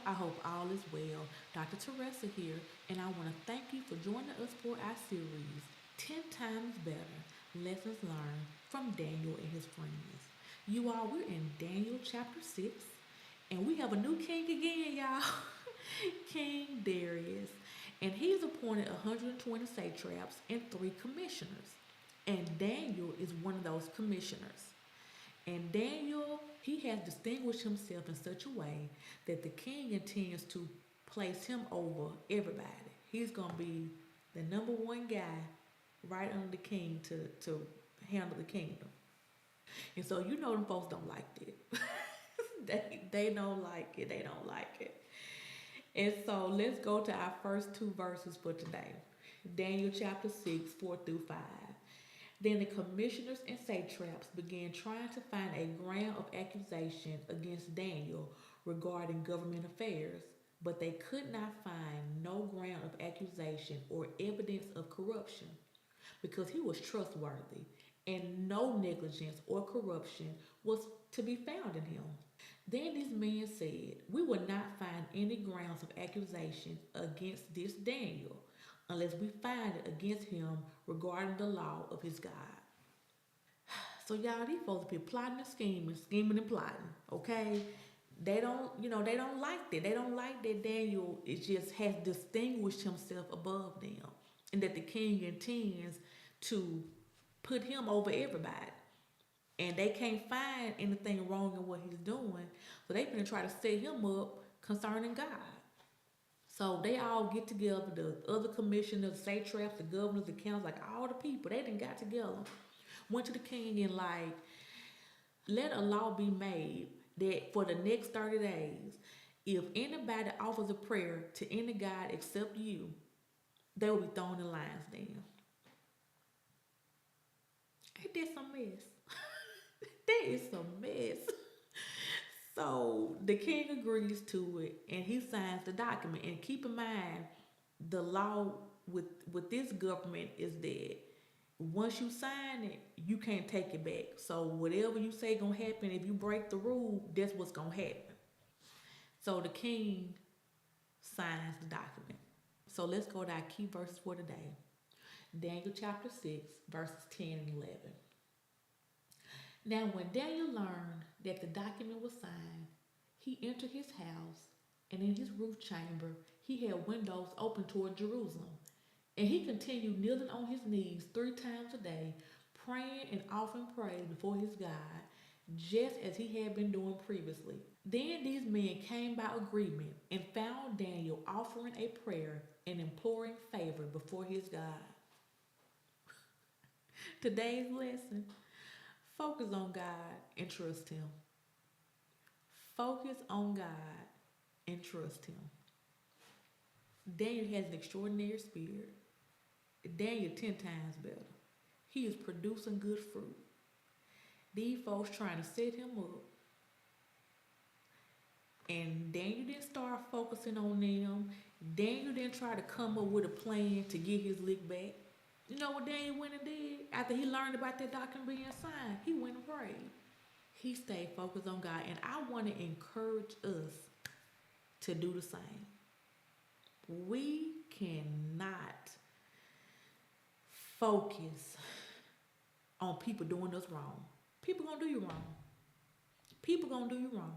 I hope all is well. Dr. Teresa here, and I want to thank you for joining us for our series, 10 Times Better Lessons Learned from Daniel and His Friends. You all, we're in Daniel chapter 6, and we have a new king again, y'all. King Darius. And he's appointed 120 satraps and 3 commissioners. And Daniel is one of those commissioners. And Daniel, he has distinguished himself in such a way that the king intends to place him over everybody. He's going to be the number one guy right under the king to handle the kingdom. And so you know them folks don't like that. They don't like it. They don't like it. And so let's go to our first 2 verses for today. Daniel chapter 6, 4 through 5. Then the commissioners and satraps began trying to find a ground of accusation against Daniel regarding government affairs, but they could not find no ground of accusation or evidence of corruption because he was trustworthy and no negligence or corruption was to be found in him. Then these men said, "We will not find any grounds of accusation against this Daniel unless we find it against him regarding the law of his God." So y'all, these folks be plotting and scheming and plotting, okay? They don't like that. They don't like that Daniel is just has distinguished himself above them and that the king intends to put him over everybody. And they can't find anything wrong in what he's doing. So they finna try to set him up concerning God. So they all get together, the other commissioners, the satraps, the governors, the councils, like all the people, they done got together, went to the king and like, let a law be made that for the next 30 days, if anybody offers a prayer to any God except you, they will be thrown in the lion's den. Ain't that some mess? That is some mess. So the king agrees to it and he signs the document. And keep in mind, the law with this government is that once you sign it, you can't take it back. So whatever you say gonna happen, if you break the rule, that's what's gonna happen. So the king signs the document. So let's go to our key verses for today. Daniel chapter 6, verses 10 and 11. Now, when Daniel learned that the document was signed, he entered his house, and in his roof chamber he had windows open toward Jerusalem. And he continued kneeling on his knees 3 times a day, praying and offering praise before his God, just as he had been doing previously. Then these men came by agreement and found Daniel offering a prayer and imploring favor before his God. Today's lesson: focus on God and trust Him. Focus on God and trust Him. Daniel has an extraordinary spirit. Daniel 10 times better. He is producing good fruit. These folks trying to set him up. And Daniel didn't start focusing on them. Daniel didn't try to come up with a plan to get his lick back. You know what Daniel went and did? After he learned about that document being signed, he went and prayed. He stayed focused on God. And I want to encourage us to do the same. We cannot focus on people doing us wrong. People gonna do you wrong. People gonna do you wrong.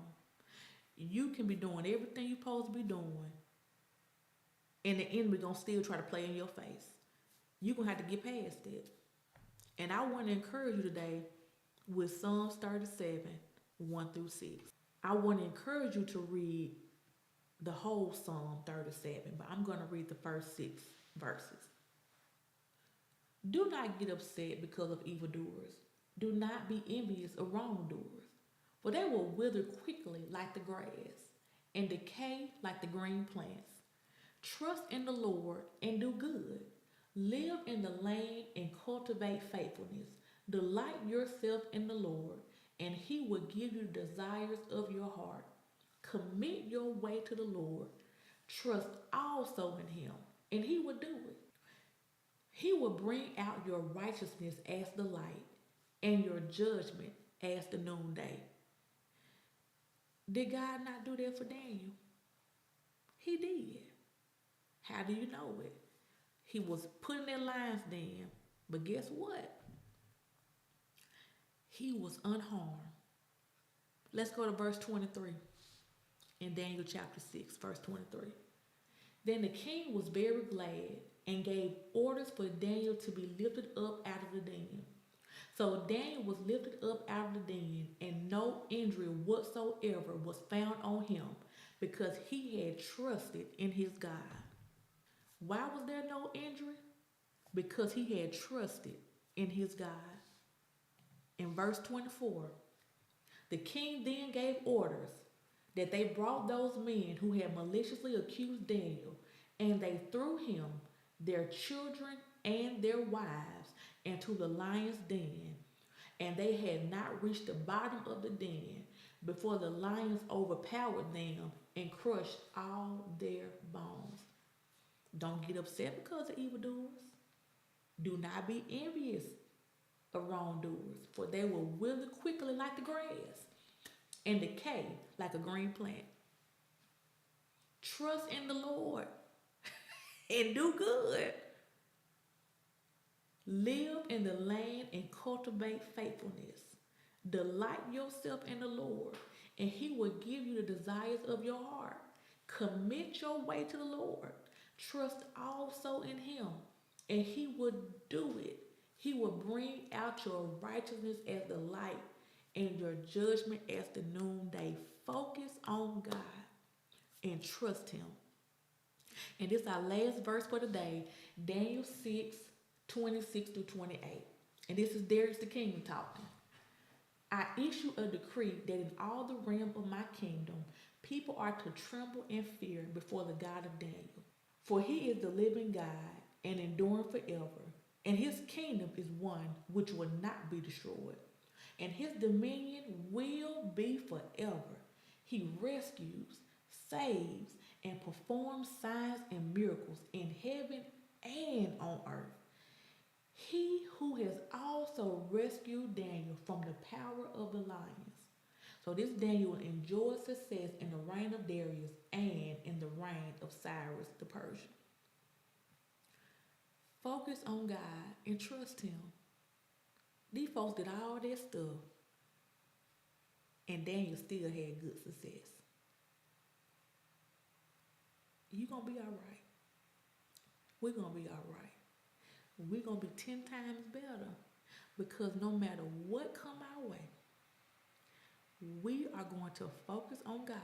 You can be doing everything you're supposed to be doing, and the enemy gonna still try to play in your face. You're gonna have to get past it. And I want to encourage you today with Psalms 37, 1 through 6. I want to encourage you to read the whole Psalm 37, but I'm going to read the first 6 verses. Do not get upset because of evildoers. Do not be envious of wrongdoers, for they will wither quickly like the grass and decay like the green plants. Trust in the Lord and do good. Live in the land and cultivate faithfulness. Delight yourself in the Lord, and He will give you the desires of your heart. Commit your way to the Lord. Trust also in Him, and He will do it. He will bring out your righteousness as the light and your judgment as the noonday. Did God not do that for Daniel? He did. How do you know it? He was put in that lion's den, but guess what? He was unharmed. Let's go to verse 23 in Daniel chapter 6, verse 23. Then the king was very glad and gave orders for Daniel to be lifted up out of the den. So Daniel was lifted up out of the den, and no injury whatsoever was found on him because he had trusted in his God. Why was there no injury? Because he had trusted in his God. In verse 24, the king then gave orders that they brought those men who had maliciously accused Daniel, and they threw him, their children, and their wives into the lion's den. And they had not reached the bottom of the den before the lions overpowered them and crushed all their bones. Don't get upset because of evildoers. Do not be envious of wrongdoers, for they will wither quickly like the grass and decay like a green plant. Trust in the Lord and do good. Live in the land and cultivate faithfulness. Delight yourself in the Lord, and he will give you the desires of your heart. Commit your way to the Lord. Trust also in him, and he will do it. He will bring out your righteousness as the light and your judgment as the noonday. Focus on God and trust him. And this is our last verse for today, Daniel 6, 26 through 28. And this is Darius the king talking. I issue a decree that in all the realm of my kingdom, people are to tremble and fear before the God of Daniel. For he is the living God and enduring forever, and his kingdom is one which will not be destroyed, and his dominion will be forever. He rescues, saves, and performs signs and miracles in heaven and on earth. He who has also rescued Daniel from the power of the lions. So this Daniel enjoyed success in the reign of Darius and in the reign of Cyrus the Persian. Focus on God and trust him. These folks did all that stuff, and Daniel still had good success. You're going to be all right. We're going to be all right. We're going to be 10 times better, because no matter what come our way, we are going to focus on God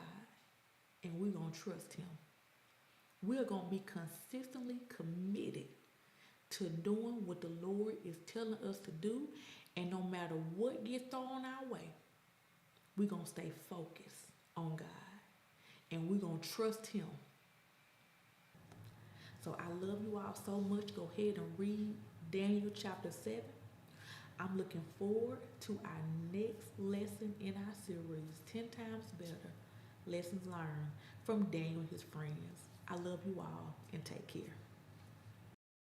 and we're going to trust him. We're going to be consistently committed to doing what the Lord is telling us to do, and no matter what gets thrown our way, we're going to stay focused on God and we're going to trust him. So I love you all so much. Go ahead and read Daniel chapter 7. I'm looking forward to our next lesson in our series, 10 times better, lessons learned from Daniel and his friends. I love you all and take care.